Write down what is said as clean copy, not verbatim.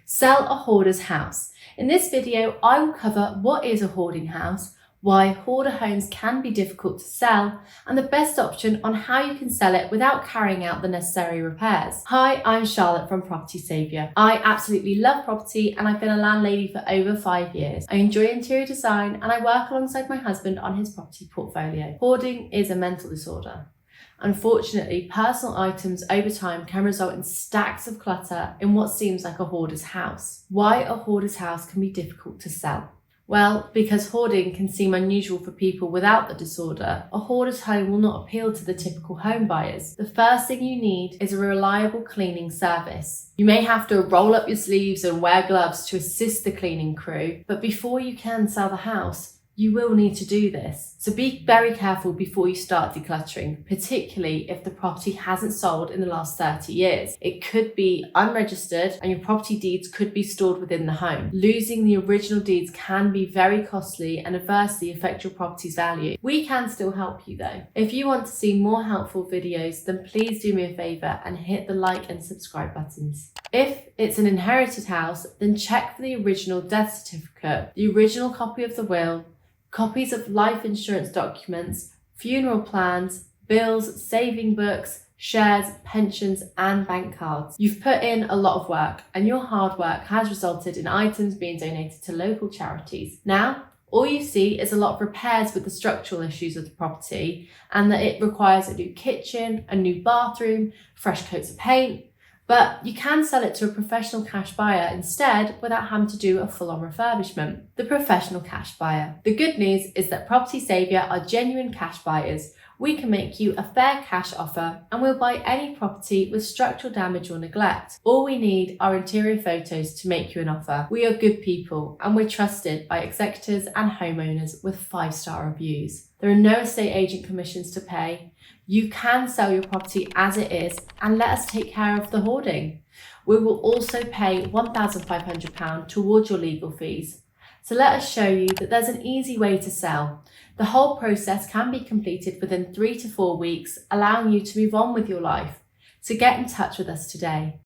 Sell a hoarder's house. In this video, I will cover what is a hoarding house, why hoarder homes can be difficult to sell, and the best option on how you can sell it without carrying out the necessary repairs. Hi, I'm Charlotte from Property Saviour. I absolutely love property and I've been a landlady for over 5 years. I enjoy interior design and I work alongside my husband on his property portfolio. Hoarding is a mental disorder. Unfortunately, personal items over time can result in stacks of clutter in what seems like a hoarder's house. Why a hoarder's house can be difficult to sell? Well, because hoarding can seem unusual for people without the disorder, a hoarder's home will not appeal to the typical home buyers. The first thing you need is a reliable cleaning service. You may have to roll up your sleeves and wear gloves to assist the cleaning crew, but before you can sell the house, you will need to do this. So be very careful before you start decluttering, particularly if the property hasn't sold in the last 30 years. It could be unregistered and your property deeds could be stored within the home. Losing the original deeds can be very costly and adversely affect your property's value. We can still help you though. If you want to see more helpful videos, then please do me a favour and hit the like and subscribe buttons. If it's an inherited house, then check for the original death certificate, the original copy of the will, copies of life insurance documents, funeral plans, bills, saving books, shares, pensions, and bank cards. You've put in a lot of work and your hard work has resulted in items being donated to local charities. Now, all you see is a lot of repairs with the structural issues of the property and that it requires a new kitchen, a new bathroom, fresh coats of paint, but you can sell it to a professional cash buyer instead without having to do a full-on refurbishment. The professional cash buyer. The good news is that Property Saviour are genuine cash buyers. We can make you a fair cash offer and we'll buy any property with structural damage or neglect. All we need are interior photos to make you an offer. We are good people and we're trusted by executors and homeowners with 5-star reviews. There are no estate agent commissions to pay. You can sell your property as it is and let us take care of the hoarding. We will also pay £1,500 towards your legal fees. So let us show you that there's an easy way to sell. The whole process can be completed within 3 to 4 weeks, allowing you to move on with your life. So get in touch with us today.